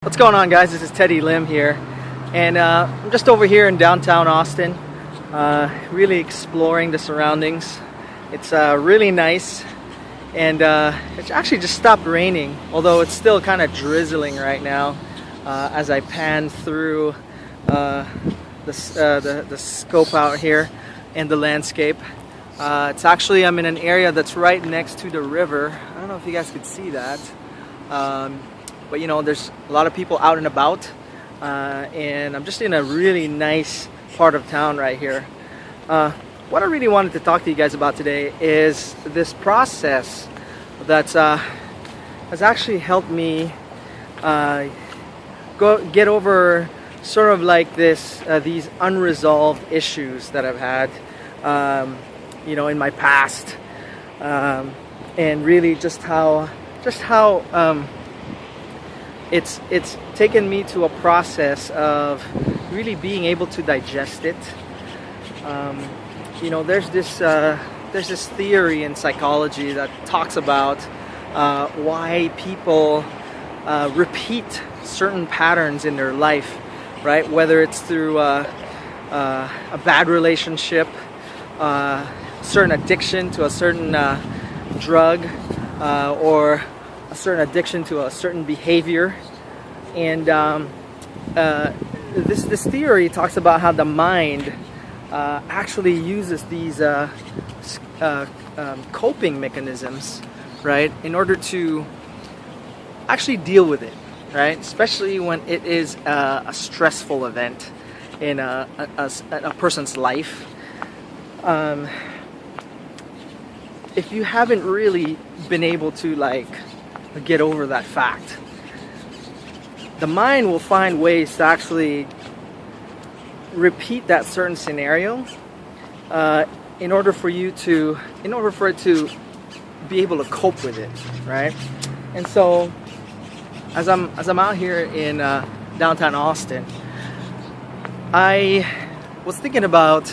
What's going on, guys? This is Teddy Lim here, and I'm just over here in downtown Austin, really exploring the surroundings. It's really nice, and it actually just stopped raining, although it's still kind of drizzling right now as I pan through the scope out here and the landscape. It's actually, I'm in an area that's right next to the river. I don't know if you guys could see that. But you know, there's a lot of people out and about, and I'm just in a really nice part of town right here. What I really wanted to talk to you guys about today is this process that has actually helped me get over sort of like these unresolved issues that I've had, you know, in my past, and really just how it's taken me to a process of really being able to digest it. You know, there's this theory in psychology that talks about why people repeat certain patterns in their life, right? Whether it's through a bad relationship, certain addiction to a certain drug, or a certain addiction to a certain behavior. And this theory talks about how the mind actually uses these coping mechanisms, right, in order to actually deal with it, right? Especially when it is a stressful event in a person's life. If you haven't really been able to get over that fact, the mind will find ways to actually repeat that certain scenario in order for it to be able to cope with it, right? And so as I'm out here in downtown Austin, I was thinking about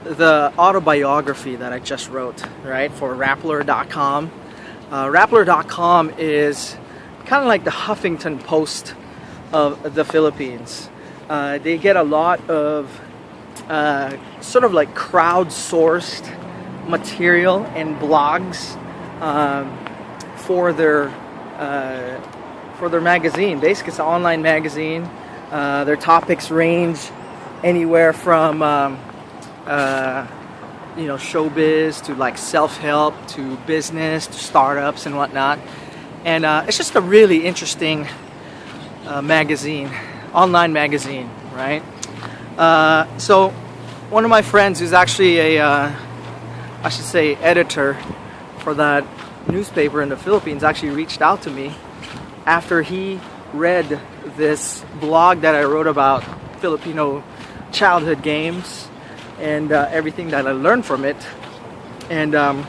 the autobiography that I just wrote, right, for Rappler.com. Rappler.com is kind of like the Huffington Post of the Philippines. They get a lot of sort of like crowdsourced material and blogs for their magazine. Basically, it's an online magazine. Their topics range anywhere from you know, showbiz to like self-help to business to startups and whatnot. And it's just a really interesting magazine, online magazine, right? So one of my friends who's actually I should say editor for that newspaper in the Philippines actually reached out to me after he read this blog that I wrote about Filipino childhood games and everything that I learned from it. And to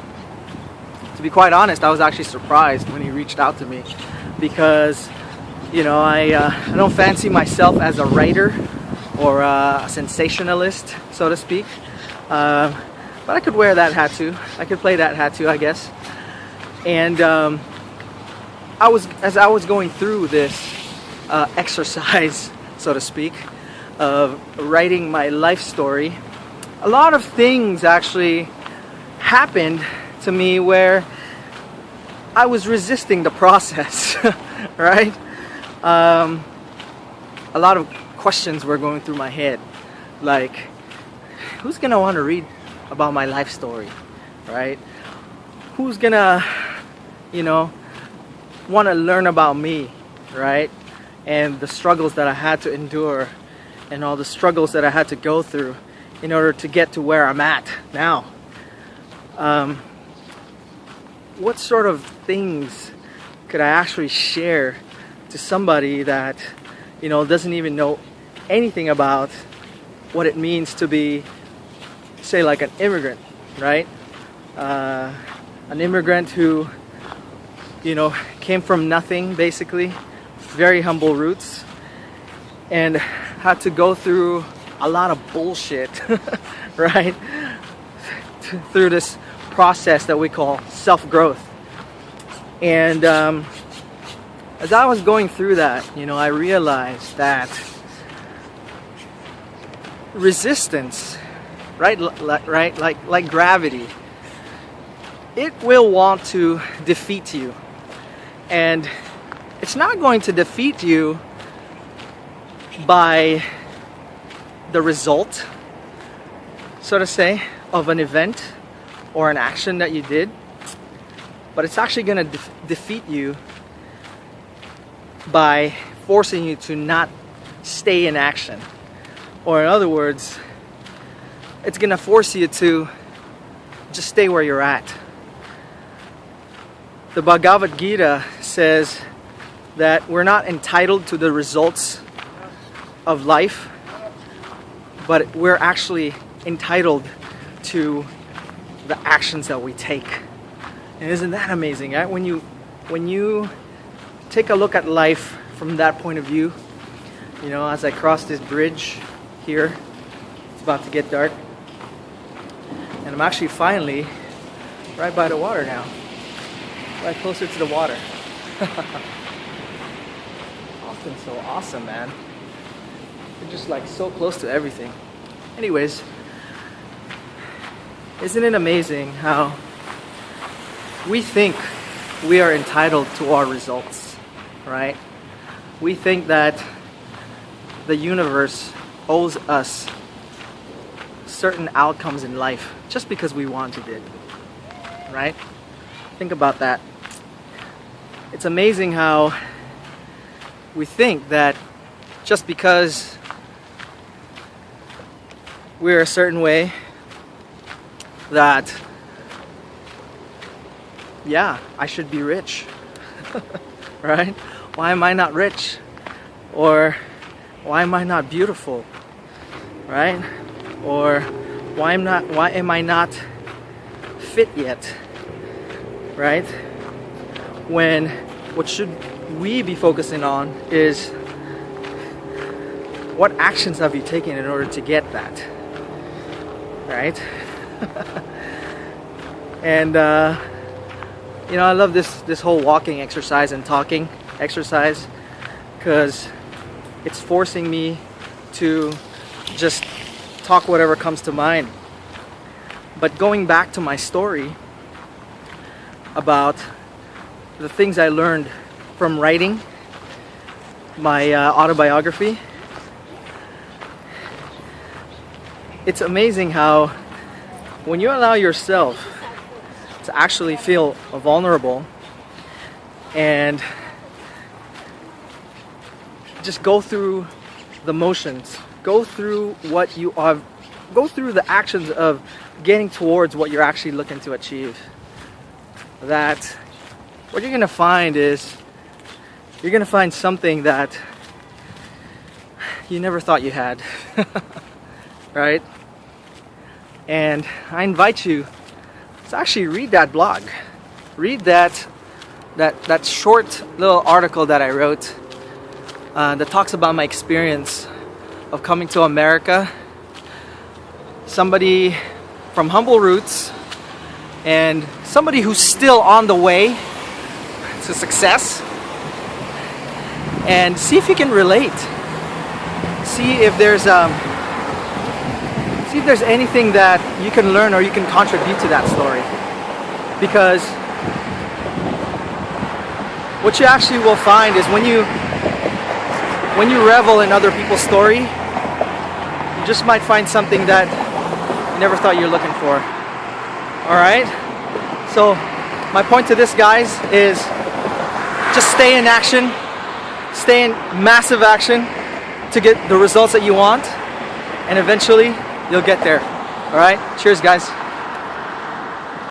be quite honest, I was actually surprised when he reached out to me, because you know, I don't fancy myself as a writer or a sensationalist, so to speak, but I could wear that hat too. I could play that hat too, I guess. And as I was going through this exercise, so to speak, of writing my life story, a lot of things actually happened to me where I was resisting the process, right? A lot of questions were going through my head, like, who's gonna want to read about my life story, right? Who's gonna, you know, want to learn about me, right? And the struggles that I had to endure and all the struggles that I had to go through in order to get to where I'm at now. What sort of things could I actually share to somebody that, you know, doesn't even know anything about what it means to be, say, like an immigrant, right? An immigrant who, you know, came from nothing, basically, very humble roots, and had to go through a lot of bullshit, right? Through this process that we call self-growth. And as I was going through that, I realized that resistance, right, like gravity, it will want to defeat you. And it's not going to defeat you by the result, so to say, of an event or an action that you did, but it's actually going to defeat you by forcing you to not stay in action. Or in other words, it's going to force you to just stay where you're at. The Bhagavad Gita says that we're not entitled to the results of life, but we're actually entitled to the actions that we take. And isn't that amazing, right? When you take a look at life from that point of view, as I cross this bridge here, it's about to get dark, and I'm actually finally right by the water now, right closer to the water. Austin's so awesome, man. You're just like so close to everything. Anyways, isn't it amazing how we think we are entitled to our results, right? We think that the universe owes us certain outcomes in life just because we wanted it, right? Think about that. It's amazing how we think that just because we're a certain way, that I should be rich. Right? Why am I not rich? Or why am I not beautiful? Right? Or why am I not fit yet? Right? When what should we be focusing on is what actions have you taken in order to get that? Right? And I love this whole walking exercise and talking exercise, because it's forcing me to just talk whatever comes to mind. But going back to my story about the things I learned from writing my autobiography, it's amazing how when you allow yourself to actually feel vulnerable and just go through the motions, go through the actions of getting towards what you're actually looking to achieve, that what you're going to find is you're going to find something that you never thought you had. Right? And I invite you to actually read that blog. Read that short little article that I wrote that talks about my experience of coming to America. Somebody from humble roots and somebody who's still on the way to success. And see if you can relate. See if there's anything that you can learn or you can contribute to that story. Because what you actually will find is when you revel in other people's story, you just might find something that you never thought you were looking for. Alright? So my point to this, guys, is just stay in action. Stay in massive action to get the results that you want, and eventually you'll get there. Alright? Cheers, guys.